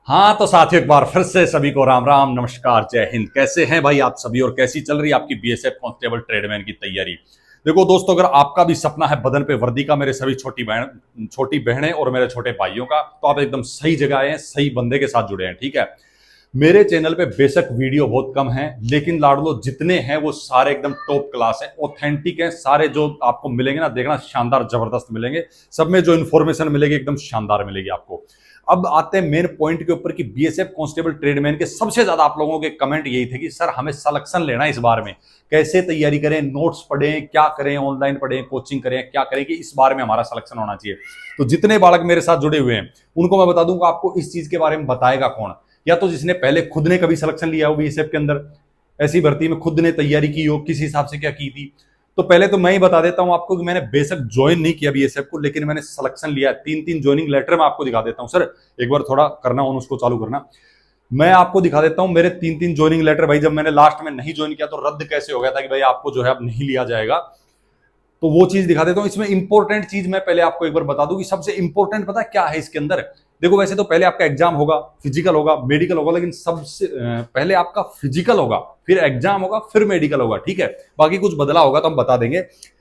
हाँ तो साथियों, एक बार फिर से सभी को राम राम, नमस्कार, जय हिंद। कैसे हैं भाई आप सभी और कैसी चल रही है आपकी बीएसएफ कांस्टेबल ट्रेडमैन की तैयारी। देखो दोस्तों, अगर आपका भी सपना है बदन पे वर्दी का, मेरे सभी छोटी बहनें और मेरे छोटे भाइयों का, तो आप एकदम सही जगह आए हैं, सही बंदे के साथ जुड़े हैं। ठीक है, मेरे चैनल पे बेशक वीडियो बहुत कम है, लेकिन लाडलो जितने हैं वो सारे एकदम टॉप क्लास हैं, ऑथेंटिक हैं। सारे जो आपको मिलेंगे ना, देखना शानदार जबरदस्त मिलेंगे। सब में जो इन्फॉर्मेशन मिलेगी एकदम शानदार मिलेगी आपको। अब आते हैं मेन पॉइंट के ऊपर कि बीएसएफ कांस्टेबल ट्रेडमैन के सबसे ज्यादा आप लोगों के कमेंट यही थे कि सर हमें सिलेक्शन लेना है इस बार में, कैसे तैयारी करें, नोट्स पढ़ें, क्या करें, ऑनलाइन पढ़ें, कोचिंग करें, क्या करें कि इस बार में हमारा सिलेक्शन होना चाहिए। तो जितने बालक मेरे साथ जुड़े हुए हैं उनको मैं बता दूंगा, आपको इस चीज के बारे में बताएगा कौन? या तो जिसने पहले खुद ने कभी सिलेक्शन लिया हो बीएसएफ के अंदर, ऐसी भर्ती में खुद ने तैयारी की हो, किस हिसाब से क्या की थी। तो पहले तो मैं ही बता देता हूं आपको कि मैंने बेशक ज्वाइन नहीं किया बीएसएफ को, लेकिन मैंने सिलेक्शन लिया। 3-3 ज्वाइनिंग लेटर मैं आपको दिखा देता हूं। सर एक बार थोड़ा करना ऑन, उसको चालू करना। मैं आपको दिखा देता हूं मेरे 3-3 ज्वाइनिंग लेटर। भाई जब मैंने लास्ट में नहीं ज्वाइन किया तो रद्द कैसे हो गया था कि भाई आपको जो है अब नहीं लिया जाएगा, तो वो चीज दिखा देता हूं। इसमें इंपॉर्टेंट चीज मैं पहले आपको एक बार बता दूं कि सबसे इंपॉर्टेंट पता क्या है इसके अंदर। देखो वैसे तो पहले आपका एग्जाम होगा, फिजिकल होगा, मेडिकल होगा, लेकिन सबसे पहले आपका फिजिकल होगा, फिर एग्जाम होगा, फिर मेडिकल होगा। ठीक है, बाकी कुछ बदला होगा तो हम बता देंगे।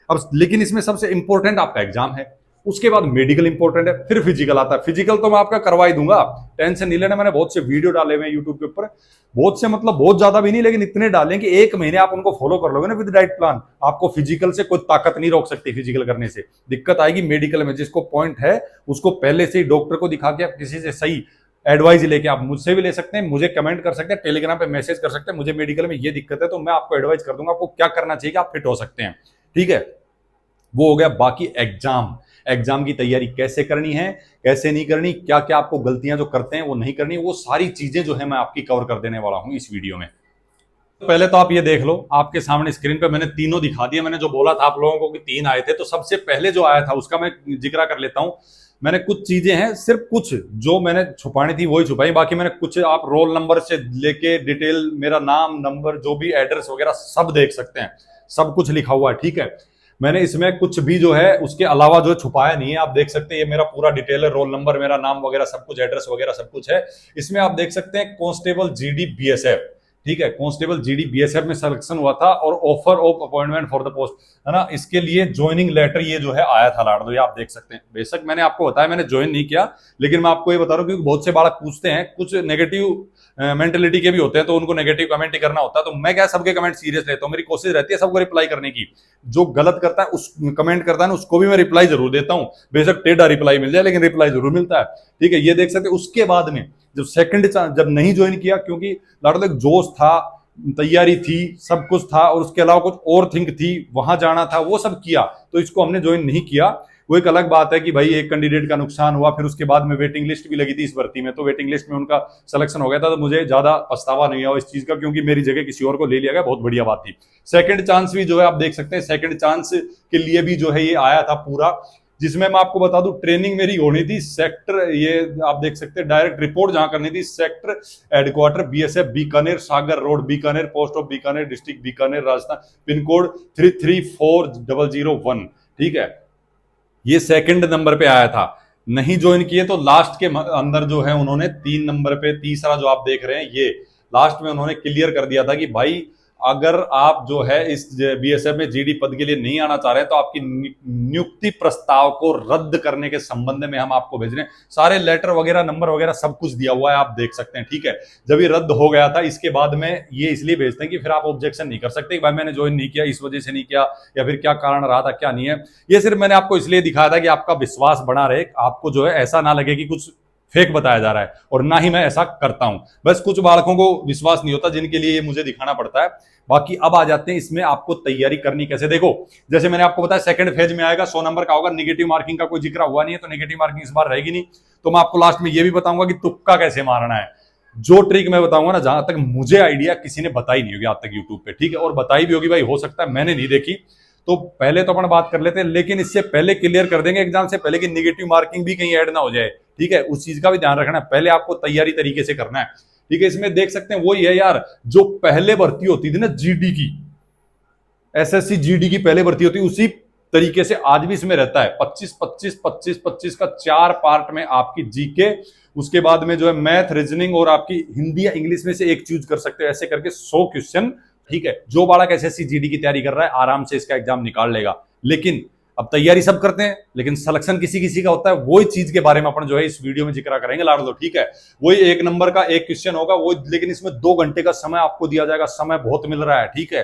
अब लेकिन इसमें सबसे इंपॉर्टेंट आपका एग्जाम है, उसके बाद मेडिकल इंपॉर्टेंट है, फिर फिजिकल आता है। फिजिकल तो मैं आपका करवा ही दूंगा, टेंशन नहीं लेना। मैंने बहुत से वीडियो डाले हुए हैं यूट्यूब के ऊपर, बहुत से मतलब बहुत ज्यादा भी नहीं, लेकिन इतने डालें कि 1 महीने आप उनको फॉलो कर लोगे ना विद डाइट प्लान, आपको फिजिकल से कोई ताकत नहीं रोक सकती। फिजिकल करने से दिक्कत आएगी मेडिकल में। जिसको पॉइंट है उसको पहले से ही डॉक्टर को दिखा के, किसी से सही एडवाइस लेके, आप मुझसे भी ले सकते हैं, मुझे कमेंट कर सकते हैं, टेलीग्राम पे मैसेज कर सकते हैं, मुझे मेडिकल में ये दिक्कत है, तो मैं आपको एडवाइस कर दूंगा आपको क्या करना चाहिए कि आप फिट हो सकते हैं। ठीक है, वो हो गया। बाकी एग्जाम, एग्जाम की तैयारी कैसे करनी है, कैसे नहीं करनी, क्या क्या आपको गलतियां जो करते हैं वो नहीं करनी, वो सारी चीजें जो है मैं आपकी कवर कर देने वाला हूं इस वीडियो में। तो पहले तो आप ये देख लो, आपके सामने स्क्रीन पे मैंने तीनों दिखा दिया। मैंने जो बोला था आप लोगों को कि 3 आए थे, तो सबसे पहले जो आया था उसका मैं जिक्र कर लेता हूं। मैंने कुछ चीजें हैं, सिर्फ कुछ जो मैंने छुपानी थी वही छुपाई, बाकी मैंने कुछ, आप रोल नंबर से लेके डिटेल, मेरा नाम, नंबर, जो भी एड्रेस वगैरह सब देख सकते हैं, सब कुछ लिखा हुआ है। ठीक है, मैंने इसमें कुछ भी जो है उसके अलावा जो छुपाया नहीं है। आप देख सकते हैं ये मेरा पूरा डिटेल है, रोल नंबर, मेरा नाम वगैरह सब कुछ, एड्रेस वगैरह सब कुछ है इसमें। आप देख सकते हैं कांस्टेबल जीडी बीएसएफ। ठीक है, कांस्टेबल जीडी बीएसएफ में सिलेक्शन हुआ था और offer of appointment for the post, है ना, इसके लिए ज्वाइनिंग लेटर ये जो है आया था लाडो, ये आप देख सकते हैं। बेशक मैंने आपको बताया मैंने ज्वाइन नहीं किया, लेकिन मैं आपको ये बता रहा हूँ क्योंकि बहुत से बालक पूछते हैं, कुछ नेगेटिव मेंटेलिटी के भी होते हैं, तो उनको नेगेटिव कमेंट ही करना होता है। तो मैं क्या सबके कमेंट सीरियस लेता हूँ, मेरी कोशिश रहती है सबको रिप्लाई करने की। जो गलत करता है, उस कमेंट करता है ना, उसको भी मैं रिप्लाई जरूर देता हूँ, बेशक टेढ़ा रिप्लाई मिल जाए, लेकिन रिप्लाई जरूर मिलता है। ठीक है, ये देख सकते हैं। उसके बाद में जब सेकंड, जब नहीं ज्वाइन किया, क्योंकि लाडो एक जोश था, तैयारी थी, सब कुछ था, और उसके अलावा कुछ और थिंक थी, वहां जाना था, वो सब किया, तो इसको हमने ज्वाइन नहीं किया। वो एक अलग बात है कि भाई एक कैंडिडेट का नुकसान हुआ, फिर उसके बाद में वेटिंग लिस्ट भी लगी थी इस भर्ती में, तो वेटिंग लिस्ट में उनका सिलेक्शन हो गया था, तो मुझे ज्यादा पछतावा नहीं हुआ इस चीज का, क्योंकि मेरी जगह किसी और को ले लिया गया, बहुत बढ़िया बात थी। सेकंड चांस भी जो है आप देख सकते हैं, सेकंड चांस के लिए भी जो है ये आया था पूरा, जिसमें मैं आपको बता दूं ट्रेनिंग मेरी होनी थी सेक्टर, ये आप देख सकते हैं, डायरेक्ट रिपोर्ट जहां करनी थी sector headquarter BSF Bikaner, Sagar road Bikaner, post of Bikaner, district Bikaner, Rajasthan, pin code 334001। ठीक है, ये सेकंड नंबर पे आया था। नहीं ज्वाइन किए तो लास्ट के अंदर जो है उन्होंने 3 नंबर पे, तीसरा जो आप देख रहे हैं ये लास्ट में उन्होंने क्लियर कर दिया था कि भाई अगर आप जो है इस बीएसएफ में जीडी पद के लिए नहीं आना चाह रहे तो आपकी नियुक्ति प्रस्ताव को रद्द करने के संबंध में हम आपको भेज रहे हैं। सारे लेटर वगैरह, नंबर वगैरह सब कुछ दिया हुआ है, आप देख सकते हैं। ठीक है, जब ये रद्द हो गया था, इसके बाद में ये इसलिए भेजते हैं कि फिर आप ऑब्जेक्शन नहीं कर सकते कि भाई मैंने ज्वाइन नहीं किया, इस वजह से नहीं किया, या फिर क्या कारण रहा था, क्या नहीं है। ये सिर्फ मैंने आपको इसलिए दिखाया था कि आपका विश्वास बना रहे, आपको जो है ऐसा ना लगे कि कुछ फेक बताया जा रहा है, और ना ही मैं ऐसा करता हूं। बस कुछ बालकों को विश्वास नहीं होता, जिनके लिए ये मुझे दिखाना पड़ता है। बाकी अब आ जाते हैं इसमें आपको तैयारी करनी कैसे। देखो जैसे मैंने आपको बताया सेकंड फेज में आएगा, 100 नंबर का होगा, निगेटिव मार्किंग का कोई जिक्र हुआ नहीं है, तो निगेटिव मार्किंग इस बार रहेगी नहीं। तो मैं आपको लास्ट में ये भी बताऊंगा कि तुक्का कैसे मारना है। जो ट्रिक मैं बताऊंगा ना, जहां तक मुझे आइडिया किसी ने बताई नहीं होगी आज तक यूट्यूब पे, ठीक है, और बताई भी होगी भाई, हो सकता है मैंने नहीं देखी, तो पहले तो अपन बात कर लेते हैं, लेकिन इससे पहले क्लियर कर देंगे एग्जाम से पहले कि निगेटिव मार्किंग भी कहीं ऐड ना हो जाए। ठीक है, उस चीज का भी ध्यान रखना है, पहले आपको तैयारी तरीके से करना है। ठीक है, इसमें देख सकते हैं वही है यार, जो पहले भर्ती होती थी ना जीडी की, एसएससी जीडी की पहले भर्ती होती, उसी तरीके से आज भी इसमें रहता है। 25 25 25 25 का 4 पार्ट में आपकी जीके, उसके बाद में जो है मैथ, रीजनिंग और आपकी हिंदी या इंग्लिश में से एक चूज कर सकते हो, ऐसे करके 100 क्वेश्चन। ठीक है, जो बालक एसएससी जीडी की तैयारी कर रहा है आराम से इसका एग्जाम निकाल लेगा। लेकिन अब तैयारी सब करते हैं, लेकिन सिलेक्शन किसी किसी का होता है। वही चीज के बारे में अपन जो है इस वीडियो में जिक्र करेंगे लाड़ लो। ठीक है, वही 1 नंबर का एक क्वेश्चन होगा वो, लेकिन इसमें 2 घंटे का समय आपको दिया जाएगा। समय बहुत मिल रहा है। ठीक है,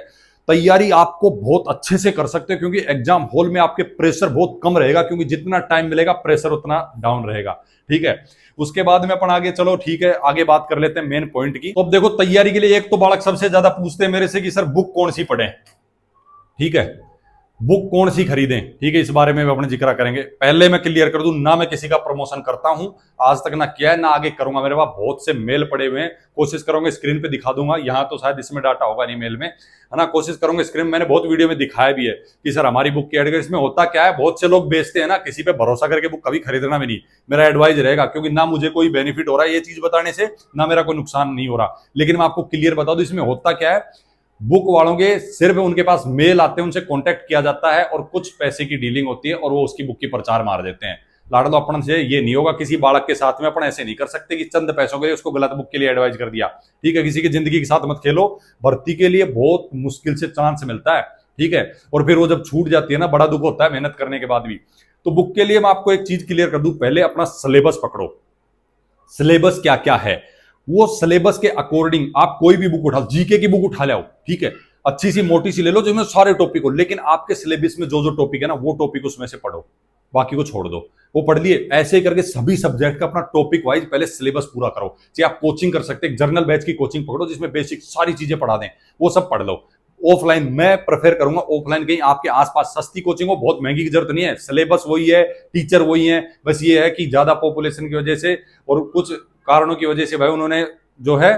तैयारी आपको बहुत अच्छे से कर सकते हो, क्योंकि एग्जाम हॉल में आपके प्रेशर बहुत कम रहेगा, क्योंकि जितना टाइम मिलेगा प्रेशर उतना डाउन रहेगा। ठीक है, उसके बाद में अपन आगे चलो, ठीक है, आगे बात कर लेते हैं मेन पॉइंट की। तो अब देखो, तैयारी के लिए एक तो बालक सबसे ज्यादा पूछते हैं मेरे से कि सर बुक कौन सी पढ़ें। ठीक है, बुक कौन सी खरीदें। ठीक है, इस बारे में अपने जिक्र करेंगे। पहले मैं क्लियर कर दूं, ना मैं किसी का प्रमोशन करता हूं, आज तक ना किया है, ना आगे करूंगा। मेरे पास बहुत से मेल पड़े हुए हैं, कोशिश करूंगा स्क्रीन पे दिखा दूंगा। यहां तो शायद इसमें डाटा होगा नहीं मेल में, है ना। कोशिश करूंगा स्क्रीन, मैंने बहुत वीडियो में दिखाया भी है कि सर हमारी बुक की एड कर। इसमें होता क्या है, बहुत से लोग बेचते हैं ना, किसी पे भरोसा करके बुक कभी खरीदना भी नहीं। मेरा एडवाइस रहेगा, क्योंकि ना मुझे कोई बेनिफिट हो रहा है ये चीज बताने से, ना मेरा कोई नुकसान नहीं हो रहा। लेकिन मैं आपको क्लियर बता दूं, इसमें होता क्या है, बुक वालों के सिर्फ उनके पास मेल आते हैं, उनसे कांटेक्ट किया जाता है और कुछ पैसे की डीलिंग होती है और वो उसकी बुक की प्रचार मार देते हैं। लाडलो, अपन से ये नहीं होगा। किसी बालक के साथ में अपन ऐसे नहीं कर सकते कि चंद पैसों के लिए उसको गलत बुक के लिए एडवाइस कर दिया। ठीक है, किसी की जिंदगी के साथ मत खेलो। भर्ती के लिए बहुत मुश्किल से चांस मिलता है। ठीक है, और फिर वो जब छूट जाती है ना, बड़ा दुख होता है मेहनत करने के बाद भी। तो बुक के लिए मैं आपको एक चीज क्लियर कर दूं, पहले अपना सिलेबस पकड़ो। सिलेबस क्या क्या है, वो सिलेबस के अकॉर्डिंग आप कोई भी बुक उठाओ, जीके की बुक उठा लाओ। ठीक है, अच्छी सी मोटी सी ले लो जिसमें सारे टॉपिक हो, लेकिन आपके सिलेबस में जो जो टॉपिक है ना, वो टॉपिक उसमें से पढ़ो, बाकी को छोड़ दो। वो पढ़ लिए, ऐसे ही करके सभी सब्जेक्ट का अपना टॉपिक वाइज पहले सिलेबस पूरा करो। चाहे आप कोचिंग कर सकते हैं, जर्नल बैच की कोचिंग पकड़ो जिसमें बेसिक सारी चीजें पढ़ा दें, वो सब पढ़ लो। ऑफलाइन मैं प्रेफर करूंगा, ऑफलाइन कहीं आपके आसपास सस्ती कोचिंग हो, बहुत महंगी की जरूरत नहीं है। सिलेबस वही है, टीचर वही है, बस ये है कि ज्यादा पॉपुलेशन की वजह से और कुछ कारणों की वजह से भाई उन्होंने जो है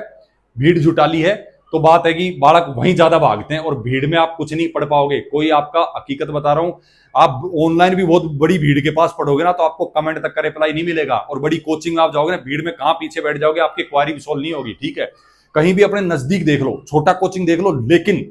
भीड़ जुटा ली है। तो बात है कि बालक वहीं ज्यादा भागते हैं और भीड़ में आप कुछ नहीं पढ़ पाओगे। कोई आपका हकीकत बता रहा हूं, आप ऑनलाइन भी बहुत बड़ी भीड़ के पास पढ़ोगे ना, तो आपको कमेंट तक का रिप्लाई नहीं मिलेगा। और बड़ी कोचिंग में आप जाओगे ना, भीड़ में कहां पीछे बैठ जाओगे, आपकी क्वारी भी सोल्व नहीं होगी। ठीक है, कहीं भी अपने नजदीक देख लो, छोटा कोचिंग देख लो, लेकिन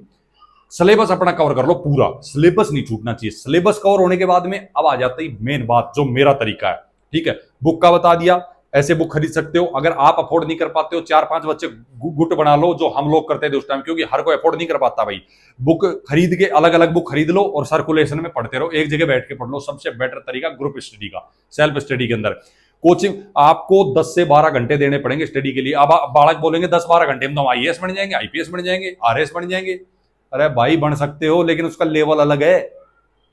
सिलेबस अपना कवर कर लो पूरा। सिलेबस नहीं छूटना चाहिए। सिलेबस कवर होने के बाद में अब आ जाता है मेन बात, जो मेरा तरीका है। ठीक है, बुक का बता दिया, ऐसे बुक खरीद सकते हो। अगर आप अफोर्ड नहीं कर पाते हो, 4-5 बच्चे गुट बना लो, जो हम लोग करते थे उस टाइम, क्योंकि हर कोई अफोर्ड नहीं कर पाता भाई। बुक खरीद के अलग अलग बुक खरीद लो और सर्कुलेशन में पढ़ते रहो, एक जगह बैठ के पढ़ लो। सबसे बेटर तरीका ग्रुप स्टडी का, सेल्फ स्टडी के अंदर। कोचिंग आपको 10 से 12 घंटे देने पड़ेंगे स्टडी के लिए। अब बालक बोलेंगे 10-12 घंटे में तो हम आईएएस बन जाएंगे, आईपीएस बन जाएंगे, आरएस बन जाएंगे। अरे भाई, बन सकते हो, लेकिन उसका लेवल अलग है।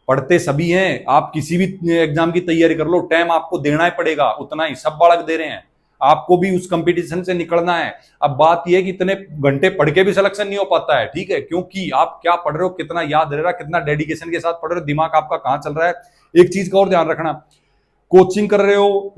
पढ़ते सभी हैं, आप किसी भी एग्जाम की तैयारी कर लो, टाइम आपको देना ही पड़ेगा, उतना ही सब बालक दे रहे हैं। आपको भी उस कंपटीशन से निकलना है। अब बात यह है कि इतने घंटे पढ़ के भी सिलेक्शन नहीं हो पाता है। ठीक है, क्योंकि आप क्या पढ़ रहे हो, कितना याद रह रहा है, कितना डेडिकेशन के साथ पढ़ रहे हो, दिमाग आपका कहां चल रहा है। एक चीज का और ध्यान रखना, कोचिंग कर रहे हो,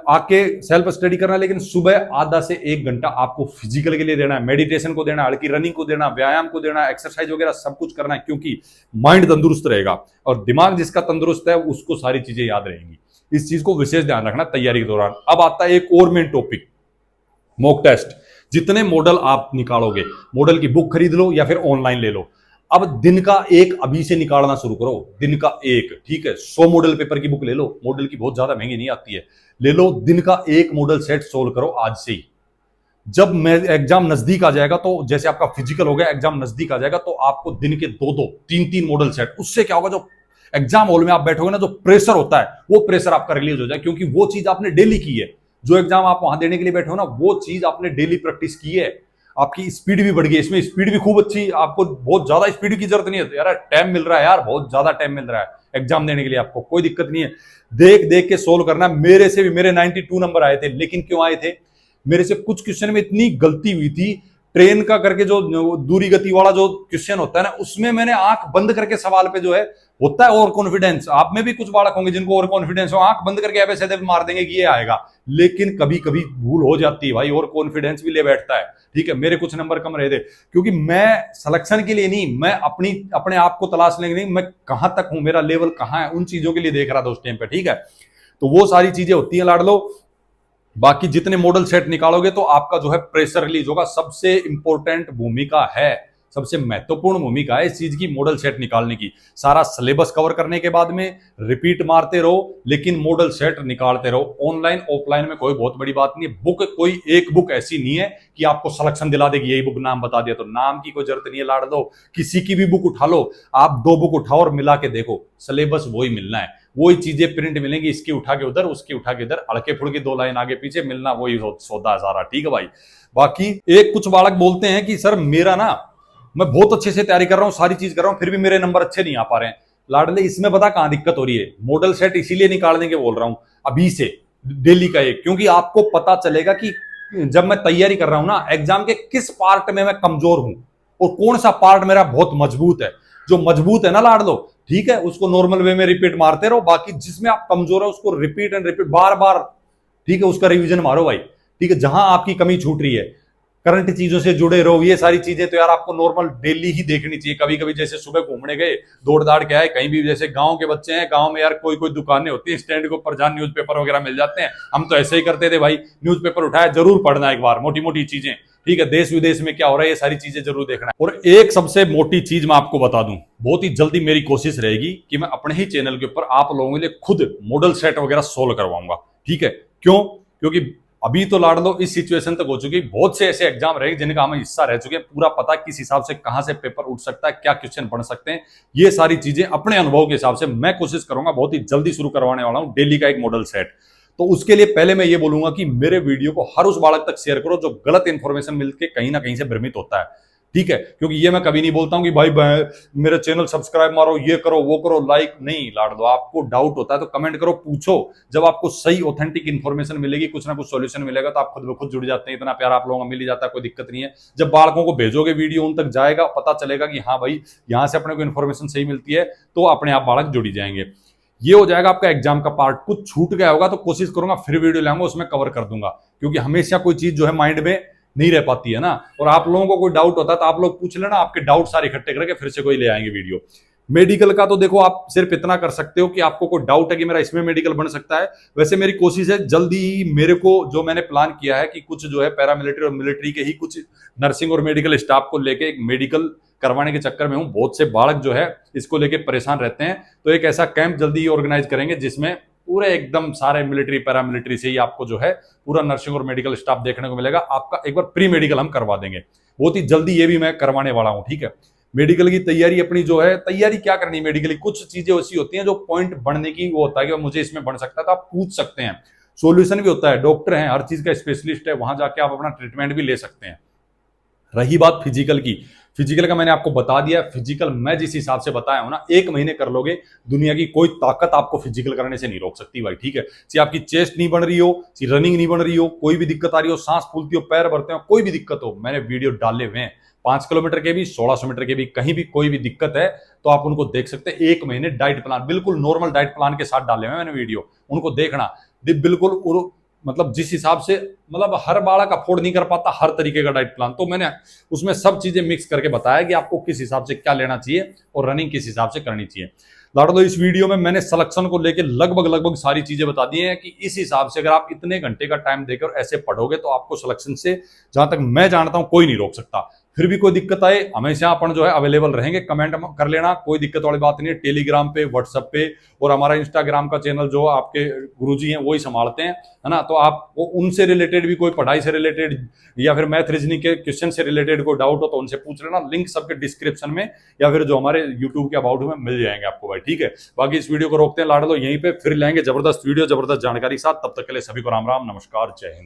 आके सेल्फ स्टडी करना है, लेकिन सुबह आधा से 1 घंटा आपको फिजिकल के लिए देना है, मेडिटेशन को देना है, हल्की रनिंग को देना, व्यायाम को देना, एक्सरसाइज वगैरह सब कुछ करना है, क्योंकि माइंड तंदुरुस्त रहेगा और दिमाग जिसका तंदुरुस्त है उसको सारी चीजें याद रहेंगी। इस चीज को विशेष ध्यान रखना तैयारी के दौरान। अब आता है एक और मेन टॉपिक, मॉक टेस्ट। जितने मॉडल आप निकालोगे, मॉडल की बुक खरीद लो या फिर ऑनलाइन ले लो। अब दिन का एक अभी से निकालना शुरू करो, दिन का एक। ठीक है, 100 मॉडल पेपर की बुक ले लो, मॉडल की बहुत ज्यादा महंगी नहीं आती है, ले लो। दिन का एक मॉडल सेट सोल्व करो आज से ही। जब मैं एग्जाम नजदीक आ जाएगा, तो जैसे आपका फिजिकल हो गया, एग्जाम नजदीक आ जाएगा, तो आपको दिन के 2-2, 3-3 मॉडल सेट। उससे क्या होगा, जो एग्जाम हॉल में आप बैठोगे ना, जो प्रेशर होता है वो प्रेशर आपका रिलीज हो जाए, क्योंकि वो चीज आपने डेली की है। जो एग्जाम आप वहां देने के लिए बैठे हो ना, वो चीज आपने डेली प्रैक्टिस की है। आपकी स्पीड भी बढ़ गई, इसमें स्पीड भी खूब अच्छी। आपको बहुत ज्यादा स्पीड की जरूरत नहीं है यार, टाइम मिल रहा है यार, बहुत ज्यादा टाइम मिल रहा है एग्जाम देने के लिए, आपको कोई दिक्कत नहीं है। देख देख के सोल्व करना। मेरे से भी मेरे 92 नंबर आए थे, लेकिन क्यों आए थे, मेरे से कुछ क्वेश्चन में इतनी गलती हुई थी। ट्रेन का करके जो दूरी गति वाला जो क्वेश्चन होता है ना, उसमें मैंने आंख बंद करके सवाल पे जो है होता है ओवर कॉन्फिडेंस। आप में भी कुछ बालक होंगे जिनको ओवर कॉन्फिडेंस हो, आंख बंद करके ऐसे मार देंगे कि ये आएगा, लेकिन कभी कभी भूल हो जाती है भाई, ओवर कॉन्फिडेंस भी ले बैठता है। ठीक है, मेरे कुछ नंबर कम रहे थे, क्योंकि मैं सिलेक्शन के लिए नहीं, मैं अपने आप को तलाश लेंगे नहीं, मैं कहां तक हूं, मेरा लेवल कहां है, उन चीजों के लिए देख रहा था उस टाइम पे। ठीक है, तो वो सारी चीजें होती हैं लाडलो। बाकी जितने मॉडल सेट निकालोगे तो आपका जो है प्रेशर रिलीज होगा। सबसे इंपॉर्टेंट भूमिका है, सबसे महत्वपूर्ण भूमिका है इस चीज की मॉडल सेट निकालने की। सारा सिलेबस कवर करने के बाद में रिपीट मारते रहो, लेकिन मॉडल सेट निकालते रहो। ऑनलाइन ऑफलाइन में कोई बहुत बड़ी बात नहीं है। बुक कोई एक बुक ऐसी नहीं है कि आपको सिलेक्शन दिला देगी, यही बुक नाम बता दिया तो नाम की कोई जरूरत नहीं है। लाड़ दो, किसी की भी बुक उठा लो, आप 2 बुक उठाओ और मिला के देखो, सिलेबस वही मिलना है, वही चीजें प्रिंट मिलेंगी, इसकी उठा के उधर, उसकी उठा के इधर, अड़के फुड़के 2 लाइन आगे पीछे मिलना, वही सौदा है सारा। ठीक है भाई। बाकी एक कुछ बालक बोलते हैं कि सर मेरा ना, मैं बहुत अच्छे से तैयारी कर रहा हूं, सारी चीज कर रहा हूं, फिर भी मेरे नंबर अच्छे नहीं आ पा रहे हैं। लाडले, इसमें पता कहां दिक्कत हो रही है? मॉडल सेट इसीलिए निकाल देंगे बोल रहा हूं अभी से, डेली का एक, क्योंकि आपको पता चलेगा कि जब मैं तैयारी कर रहा हूं ना एग्जाम के, किस पार्ट में मैं कमजोर हूं और कौन सा पार्ट मेरा बहुत मजबूत है। जो मजबूत है ना लाड़ लो, ठीक है, उसको नॉर्मल वे में रिपीट मारते रहो, बाकी जिसमें आप कमजोर है उसको रिपीट एंड रिपीट बार बार, ठीक है, उसका रिवीजन मारो भाई। ठीक है, जहां आपकी कमी छूट रही है, करंट चीजों से जुड़े रहो। ये सारी चीजें तो यार आपको नॉर्मल डेली ही देखनी चाहिए। कभी कभी जैसे सुबह घूमने गए, दौड़ दाड़ के आए कहीं भी, जैसे गांव के बच्चे हैं, गांव में यार कोई कोई दुकानें होती है, स्टैंड के ऊपर जहां न्यूज़पेपर वगैरह मिल जाते हैं, हम तो ऐसे ही करते थे भाई, न्यूज़पेपर उठाया, जरूर पढ़ना एक बार, मोटी मोटी चीजें, ठीक है, देश विदेश में क्या हो रहा है ये सारी चीजें जरूर देखना है। और एक सबसे मोटी चीज मैं आपको बता दूं, बहुत ही जल्दी मेरी कोशिश रहेगी कि मैं अपने ही चैनल के ऊपर आप लोगों के लिए खुद मॉडल सेट वगैरह सोल्व करवाऊंगा। ठीक है, क्यों? क्योंकि अभी तो लाड़ लो इस सिचुएशन तक हो चुकी, बहुत से ऐसे एग्जाम रहे जिनका हमें हिस्सा रह चुके हैं, पूरा पता किस हिसाब से कहां से पेपर उठ सकता है, क्या क्वेश्चन बन सकते हैं, ये सारी चीजें अपने अनुभव के हिसाब से मैं कोशिश करूंगा बहुत ही जल्दी शुरू करवाने वाला हूं डेली का एक मॉडल सेट। तो उसके लिए पहले मैं ये बोलूंगा कि मेरे वीडियो को हर उस बालक तक शेयर करो जो गलत इंफॉर्मेशन मिलकर कहीं ना कहीं से भ्रमित होता है। ठीक है, क्योंकि ये मैं कभी नहीं बोलता हूं कि भाई मेरा चैनल सब्सक्राइब मारो, ये करो, वो करो, लाइक नहीं। लाड़ दो, आपको डाउट होता है तो कमेंट करो, पूछो। जब आपको सही ऑथेंटिक इन्फॉर्मेशन मिलेगी, कुछ ना कुछ सॉल्यूशन मिलेगा, तो आप खुद ब खुद जुड़ जाते हैं। इतना प्यार आप लोगों को मिल ही जाता है, कोई दिक्कत नहीं है। जब बालकों को भेजोगे वीडियो, उन तक जाएगा, पता चलेगा कि हाँ भाई यहां से अपने को इन्फॉर्मेशन सही मिलती है, तो अपने आप बालक जुड़ी जाएंगे। ये हो जाएगा आपका एग्जाम का पार्ट। कुछ छूट गया होगा तो कोशिश करूंगा फिर वीडियो लाऊंगा, उसमें कवर कर दूंगा, क्योंकि हमेशा कोई चीज जो है माइंड में नहीं रह पाती है ना। और आप लोगों को कोई डाउट होता है तो आप लोग पूछ लेना, आपके डाउट सारे इकट्ठे करके फिर से कोई ले आएंगे वीडियो। मेडिकल का तो देखो, आप सिर्फ इतना कर सकते हो कि आपको कोई डाउट है कि मेरा इसमें मेडिकल बन सकता है। वैसे मेरी कोशिश है जल्दी ही, मेरे को जो मैंने प्लान किया है कि कुछ जो है पैरामिलिट्री और मिलिट्री के ही कुछ नर्सिंग और मेडिकल स्टाफ को लेके एक मेडिकल करवाने के चक्कर में हूं। बहुत से बालक जो है इसको लेके परेशान रहते हैं, तो एक ऐसा कैंप जल्दी ही ऑर्गेनाइज करेंगे जिसमें पूरे एकदम सारे मिलिट्री पैरामिलिट्री से ही आपको जो है पूरा नर्सिंग और मेडिकल स्टाफ देखने को मिलेगा। आपका एक बार प्री मेडिकल हम करवा देंगे बहुत ही जल्दी, ये भी मैं करवाने वाला हूं। ठीक है, मेडिकल की तैयारी अपनी जो है, तैयारी क्या करनी है मेडिकल की, कुछ चीजें ऐसी होती हैं जो पॉइंट बढ़ने की वो होता है कि मुझे इसमें बढ़ सकता है, तो आप पूछ सकते हैं। सोल्यूशन भी होता है, डॉक्टर हैं, हर चीज का स्पेशलिस्ट है, वहां जाके आप अपना ट्रीटमेंट भी ले सकते हैं। रही बात फिजिकल की, फिजिकल का मैंने आपको बता दिया। फिजिकल मैं जिस हिसाब से बताया हूं ना, 1 महीने कर लोगे, दुनिया की कोई ताकत आपको फिजिकल करने से नहीं रोक सकती भाई। ठीक है, चाहे आपकी चेस्ट नहीं बन रही हो, चाहे रनिंग नहीं बन रही हो, कोई भी दिक्कत आ रही हो, सांस फूलती हो, पैर भरते हो, कोई भी दिक्कत हो, मैंने वीडियो डाले हुए हैं 5 किलोमीटर के भी, 1600 मीटर के भी, कहीं भी कोई भी दिक्कत है तो आप उनको देख सकते हैं। 1 महीने डाइट प्लान, बिल्कुल नॉर्मल डाइट प्लान के साथ डाले हुए मैंने वीडियो, उनको देखना। बिल्कुल मतलब जिस हिसाब से, मतलब हर बालक अफोर्ड नहीं कर पाता हर तरीके का डाइट प्लान, तो मैंने उसमें सब चीजें मिक्स करके बताया कि आपको किस हिसाब से क्या लेना चाहिए और रनिंग किस हिसाब से करनी चाहिए। लाडो, इस वीडियो में मैंने सिलेक्शन को लेकर लगभग सारी चीजें बता दी हैं कि इस हिसाब से अगर आप इतने घंटे का टाइम देकर ऐसे पढ़ोगे तो आपको सिलेक्शन से, जहां तक मैं जानता हूं, कोई नहीं रोक सकता। फिर भी कोई दिक्कत आए, हमेशा अपन जो है अवेलेबल रहेंगे, कमेंट कर लेना, कोई दिक्कत वाली बात नहीं है। टेलीग्राम पे, व्हाट्सएप पे और हमारा इंस्टाग्राम का चैनल जो आपके गुरुजी हैं वही संभालते हैं, है ना। तो आपको उनसे रिलेटेड भी, कोई पढ़ाई से रिलेटेड या फिर मैथ रीजनिंग के क्वेश्चन से रिलेटेड कोई डाउट हो तो उनसे पूछ लेना। लिंक सबके डिस्क्रिप्शन में या फिर जो हमारे यूट्यूब के अबाउट में मिल जाएंगे आपको भाई। ठीक है, बाकी इस वीडियो को रोकते हैं लाड़ लो, यहीं पे फिर लेंगे जबरदस्त वीडियो, जबरदस्त जानकारी के साथ। तब तक के लिए सभी को राम राम, नमस्कार, जय हिंद।